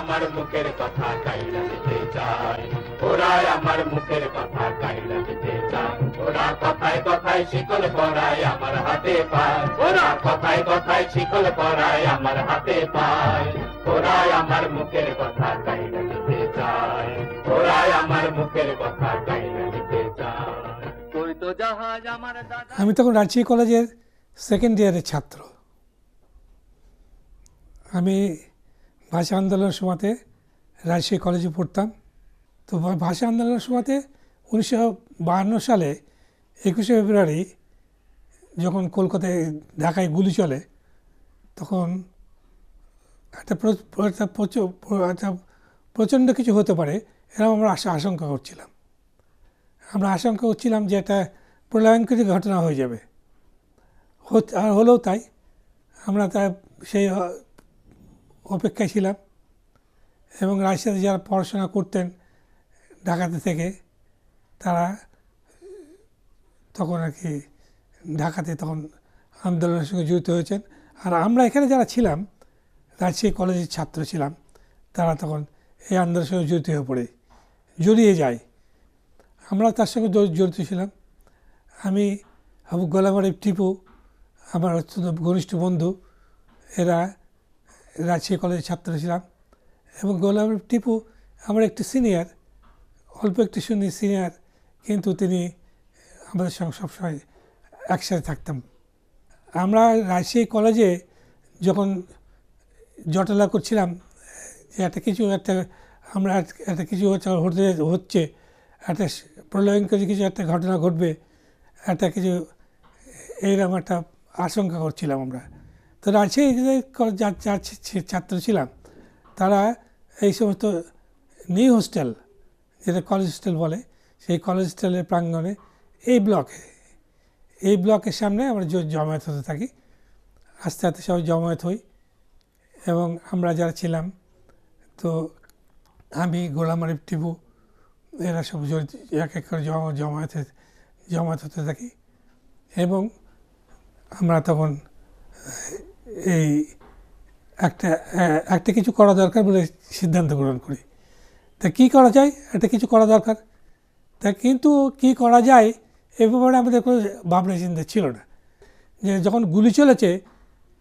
আমার মুখের কথা কাইরা দিতে চায়, ওরা আমার মুখের কথা কাইরা দিতে চায়। ওরা কথায় কথায় শিকল পরায় আমার হাতে পায়, ওরা কথায় কথায় শিকল পরায় আমার হাতে পায়। ওরা আমার মুখের কথা কাইরা দিতে চায়, ওরা আমার মুখের কথা কাইরা দিতে চায়। তুই তো জাহাজ আমার দাদা। আমি তখন রাজশাহী কলেজের সেকেন্ড ইয়ারের ছাত্র। আমি ভাষা আন্দোলনের সময়তে রাজশাহী কলেজে পড়তাম। তো ভাষা আন্দোলনের সময়তে 1952 সালে 21শে ফেব্রুয়ারি যখন কলকাতায় ঢাকায় গুলি চলে, তখন একটা প্রচণ্ড কিছু হতে পারে এরকম আমরা আশঙ্কা করছিলাম। আমরা আশঙ্কা করছিলাম যে একটা প্রলয়ঙ্করী ঘটনা হয়ে যাবে, আর হলেও তাই। আমরা সেই অপেক্ষায় ছিলাম এবং রাজশাহীতে যারা পড়াশোনা করতেন ঢাকাতে থেকে, তারা তখন আর কি ঢাকাতে তখন আন্দোলনের সঙ্গে জড়িত হয়েছেন। আর আমরা এখানে যারা ছিলাম, রাজশাহী কলেজের ছাত্র ছিলাম, তারা তখন এই আন্দোলনের সঙ্গে জড়িত হয়ে পড়ে জড়িয়ে যায়। আমরা তার সঙ্গে জড়িত ছিলাম। আমি আবু গোলাম আরিফ টিপু, আমার অত্যন্ত ঘনিষ্ঠ বন্ধু, এরা রাজশাহী কলেজের ছাত্র ছিলাম। এবং গোলাম আরিফ টিপু আমার একটু সিনিয়র, অল্প একটু সিনিয়র, কিন্তু তিনি আমাদের সঙ্গে সবসময় একসাথে থাকতাম। আমরা রাজশাহী কলেজে যখন জটলা করছিলাম যে আমরা একটা কিছু হচ্ছে, একটা প্রলয়ঙ্করী কিছু একটা ঘটনা ঘটবে, একটা কিছু এইরকম একটা আশঙ্কা করছিলাম আমরা। তো রাজশাহী যার ছাত্র ছিলাম, তারা এই সমস্ত নিউ হোস্টেল, যেটা কলেজ হোস্টেল বলে, সেই কলেজ হোস্টেলের প্রাঙ্গণে এই ব্লকের সামনে আমরা জমায়েত হতে থাকি। আস্তে আস্তে সবাই জমায়েত হই এবং আমরা যারা ছিলাম, তো আমি, গোলাম আরিফ টিপু, এরা সব এক এক করে জমায়েত হতে থাকি। এবং আমরা তখন এই একটা কিছু করা দরকার বলে সিদ্ধান্ত গ্রহণ করি। তা কী করা যায়, একটা কিছু করা দরকার। তা কিন্তু কী করা যায় এ ব্যাপারে আমাদের কোনো ভাবনা চিন্তা ছিল না। যে যখন গুলি চলেছে,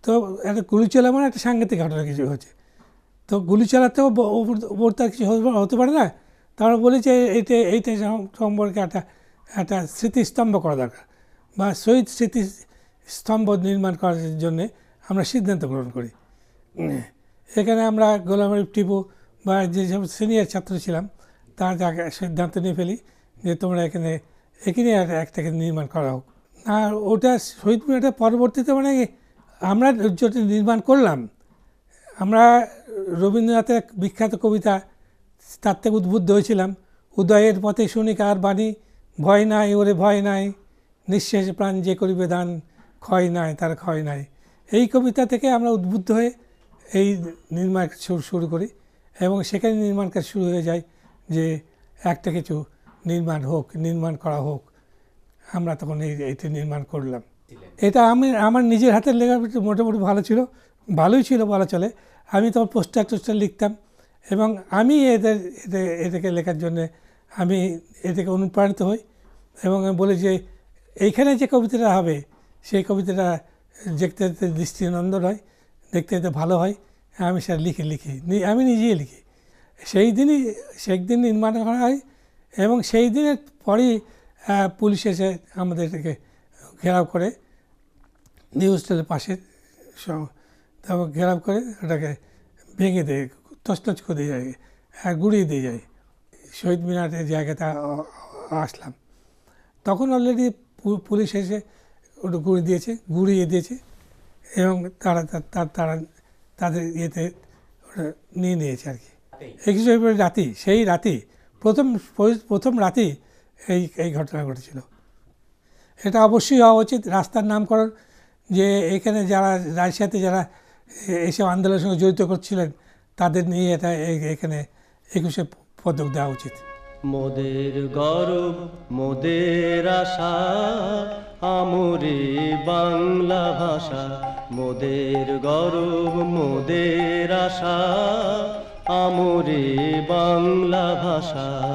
তো একটা গুলি চলে মানে একটা সাংঘাতিক ঘটনা কিছু হচ্ছে, তো গুলি চালাতেও ওপর তার কিছু হতে পারে না। তারা বলি যে এইটা সম্পর্কে একটা স্মৃতিস্তম্ভ করা দরকার, বা শহীদ স্মৃতিস্তম্ভ নির্মাণ করার জন্যে আমরা সিদ্ধান্ত গ্রহণ করি। এখানে আমরা গোলাম আরিফ টিপু বা যে সব সিনিয়র ছাত্র ছিলাম, তার সিদ্ধান্ত নিয়ে ফেলি যে তোমরা এখানে একটাকে নির্মাণ করা হোক। আর ওটা শহীদ মিনারটা পরবর্তীতে মানে আমরা যেটা নির্মাণ করলাম, আমরা রবীন্দ্রনাথের বিখ্যাত কবিতা, তার থেকে উদ্বুদ্ধ হয়েছিলাম, উদয়ের পথে শুনি কার বাণী, ভয় নাই ওরে ভয় নাই, নিঃশেষ প্রাণ যে করিবে দান, ক্ষয় নাই তার ক্ষয় নাই। এই কবিতা থেকে আমরা উদ্বুদ্ধ হয়ে এই নির্মাণ শুরু করি এবং সেখানে নির্মাণ কাজ শুরু হয়ে যায় যে একটা কিছু নির্মাণ করা হোক। আমরা তখন এইটা নির্মাণ করলাম। এটা আমার নিজের হাতের লেখা মোটামুটি ভালোই ছিল বলা চলে। আমি তখন পোস্টার লিখতাম এবং আমি এটাকে লেখার জন্যে আমি এটাকে অনুপ্রাণিত হই এবং আমি বলি যে এইখানে যে কবিতাটা হবে, সেই কবিতাটা দেখতে দেখতে দৃষ্টিনন্দন হয়, দেখতে দেখতে ভালো হয়, আমি সেটা লিখি আমি নিজেই লিখি। সেই দিন নির্মাণ করা হয় এবং সেই দিনের পরেই পুলিশ এসে আমাদেরকে ঘেরাও করে নিউ হোস্টেলের পাশে, তারপর ঘেরাও করে ওটাকে ভেঙে দেয়, তছনছ করে দিয়ে যায়, গুঁড়িয়ে দিয়ে যায়। শহীদ মিনারের জায়গাটা আসলাম, তখন অলরেডি পুলিশ এসে ওটা গুঁড়িয়ে দিয়েছে এবং তারা তাদের ইয়েতে ওটা নিয়ে নিয়েছে আর কি। 21শে ফেব্রুয়ারি সেই রাতেই প্রথম রাতেই এই ঘটনা ঘটেছিল। এটা অবশ্যই হওয়া উচিত। রাস্তার নামকরণ, যে এখানে যারা রাজশাহীতে যারা এইসব আন্দোলনের সঙ্গে জড়িত করছিলেন, তাদের নিয়ে এটা এখানে 21শে পদক দেওয়া উচিত। মোদের গর্ব মোদের আশা, আমরে বাংলা ভাষা। মোদের গর্ব মোদের আশা, আমরে বাংলা ভাষা।